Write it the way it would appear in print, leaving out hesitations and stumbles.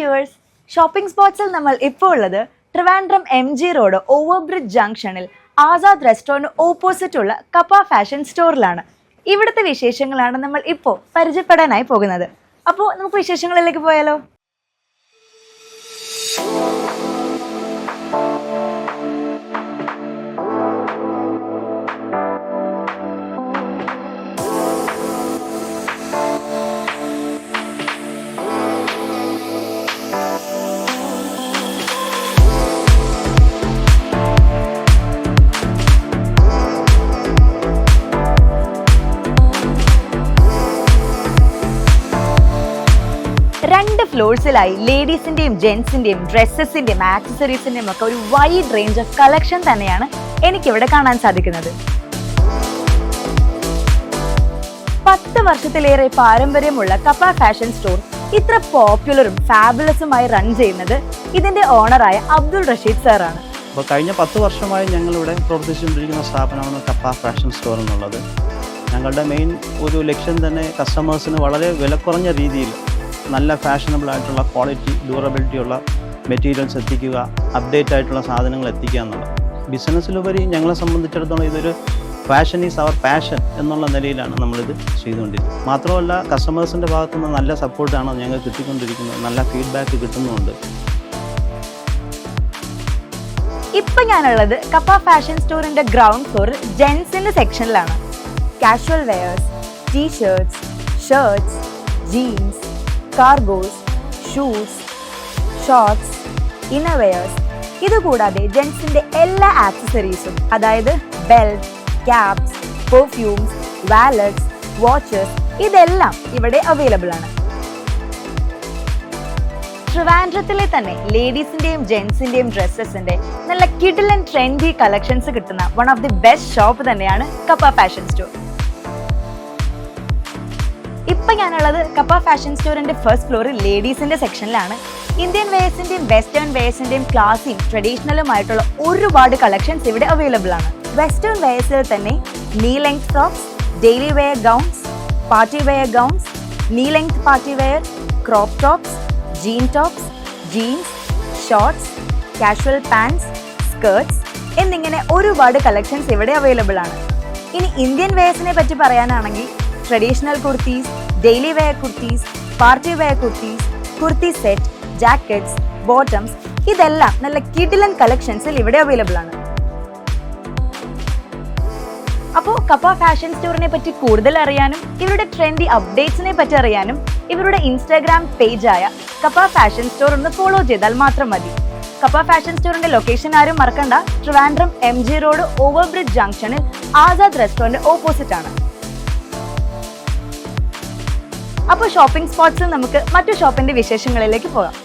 Viewers, shopping സ്പോട്സിൽ നമ്മൾ ഇപ്പോൾ ഉള്ളത് ട്രിവാൻഡ്രം MG റോഡ് ഓവർബ്രിഡ്ജ് ജംഗ്ഷനിൽ ആസാദ് റെസ്റ്റോറന്റ് ഓപ്പോസിറ്റ് ഉള്ള കപ്പ ഫാഷൻ സ്റ്റോറിലാണ്. ഇവിടുത്തെ വിശേഷങ്ങളാണ് നമ്മൾ ഇപ്പോൾ പരിചയപ്പെടാനായി പോകുന്നത്. അപ്പോൾ നമുക്ക് വിശേഷങ്ങളിലേക്ക് പോയാലോ? രണ്ട് ഫ്ലോർസിലായി ലേഡീസിന്റെയും ജെന്റ്സിന്റെയും ഡ്രസ്സസിന്റെയും ആക്സസറീസിന്റെയും ഒക്കെ ഒരു വൈഡ് റേഞ്ച് ഓഫ് കളക്ഷൻ തന്നെയാണ് എനിക്കിവിടെ കാണാൻ സാധിക്കുന്നത്. 10 വർഷത്തിലേറെ പാരമ്പര്യമുള്ള കപ്പ ഫാഷൻ സ്റ്റോർ ഇത്ര പോപ്പുലറും ഫാബുലസുമായി റൺ ചെയ്യുന്നത് ഇതിന്റെ ഓണറായ അബ്ദുൾ റഷീദ് സാറാണ്. അപ്പോൾ കഴിഞ്ഞ 10 വർഷമായി ഞങ്ങളിവിടെ പ്രവർത്തിച്ചുകൊണ്ടിരിക്കുന്ന സ്ഥാപനമാണ് കപ്പ ഫാഷൻ സ്റ്റോർ എന്നുള്ളത്. ഞങ്ങളുടെ മെയിൻ ഒരു ലക്ഷ്യം തന്നെ കസ്റ്റമേഴ്സിന് വളരെ വിലക്കുറഞ്ഞ രീതിയിൽ നല്ല ഫാഷനബിൾ ആയിട്ടുള്ള ക്വാളിറ്റി ഡ്യൂറബിലിറ്റി ഉള്ള മെറ്റീരിയൽസ് എത്തിക്കുക, അപ്ഡേറ്റ് ആയിട്ടുള്ള സാധനങ്ങൾ എത്തിക്കുക എന്നുള്ളത്. ബിസിനസ്സിലുപരി ഞങ്ങളെ സംബന്ധിച്ചിടത്തോളം ഇതൊരു ഫാഷൻ ഈസ് അവർ പാഷൻ എന്നുള്ള നിലയിലാണ് നമ്മളിത് ചെയ്തുകൊണ്ടിരിക്കുന്നത്. മാത്രമല്ല കസ്റ്റമേഴ്സിൻ്റെ ഭാഗത്തുനിന്ന് നല്ല സപ്പോർട്ടാണ് ഞങ്ങൾക്ക് കിട്ടിക്കൊണ്ടിരിക്കുന്നത്, നല്ല ഫീഡ്ബാക്ക് കിട്ടുന്നുമുണ്ട്. ഇപ്പം ഞാനുള്ളത് കപ്പ ഫാഷൻ സ്റ്റോറിന്റെ ഗ്രൗണ്ട് ഫ്ലോർ ജെൻസിന്റെ സെക്ഷനിലാണ്. Casual wears, t shirts, shirts, jeans, cargos, shoes, shorts, innerwears, ഇതുകൂടാതെ ജെൻസിന്റെ എല്ലാ ആക്സസറീസും, അതായത് belt, caps, perfumes, wallets, watches, ഇതെല്ലാം ഇവിടെ അവൈലബിൾ ആണ്. ട്രിവാൻഡ്രത്തിലെ തന്നെ ലേഡീസിന്റെയും ജെന്റ്സിന്റെയും ഡ്രസ്സസിന്റെ നല്ല കിഡിൽ ആൻഡ് ട്രെൻഡി കളക്ഷൻസ് കിട്ടുന്ന one of the best shop തന്നെയാണ് കപ്പ ഫാഷൻ സ്റ്റോർ. ഇപ്പൊ ഞാനുള്ളത് കപ്പ ഫാഷൻ സ്റ്റോറിന്റെ ഫസ്റ്റ് ഫ്ലോറിൽ ലേഡീസിന്റെ സെക്ഷനിലാണ്. ഇന്ത്യൻ വെയേഴ്സിന്റെയും വെസ്റ്റേൺ വെയേഴ്സിന്റെയും ക്ലാസിയും ട്രഡീഷണലുമായിട്ടുള്ള ഒരുപാട് കളക്ഷൻസ് ഇവിടെ അവൈലബിൾ ആണ്. വെസ്റ്റേൺ വെയേഴ്സിൽ തന്നെ knee length frocks, daily wear gowns, party wear gowns, knee length party wear, crop tops, jean tops, jeans, shorts, casual pants, skirts എന്നിങ്ങനെ ഒരുപാട് കളക്ഷൻസ് ഇവിടെ available ആണ്. ഇനി ഇന്ത്യൻ വെയേഴ്സിനെ പറ്റി പറയാനാണെങ്കിൽ traditional kurtis, daily wear kurtis, party wear kurtis, kurti set, jackets, bottoms, ഇതെല്ലാം നല്ല കിഡിലൻ കളക്ഷൻസിൽ ഇവിടെ അവൈലബിൾ ആണ്. അപ്പോൾ കപ്പ ഫാഷൻ സ്റ്റോറിനെ പറ്റി കൂടുതൽ അറിയാനും ഇവരുടെ ട്രെൻഡി അപ്ഡേറ്റ്സിനെ പറ്റി അറിയാനും ഇവരുടെ ഇൻസ്റ്റാഗ്രാം പേജായ കപ്പ ഫാഷൻ സ്റ്റോർ ഒന്ന് ഫോളോ ചെയ്താൽ മാത്രം മതി. കപ്പ ഫാഷൻ സ്റ്റോറിന്റെ ലൊക്കേഷൻ ആരും മറക്കണ്ട, ട്രിവാൻഡ്രം MG റോഡ് ഓവർബ്രിഡ്ജ് ജംഗ്ഷനിൽ ആസാദ് റെസ്റ്റോറന്റ് ഓപ്പോസിറ്റ് ആണ്. അപ്പോൾ ഷോപ്പിംഗ് സ്പോട്സിൽ നമുക്ക് മറ്റു ഷോപ്പിന്റെ വിശേഷങ്ങളിലേക്ക് പോകാം.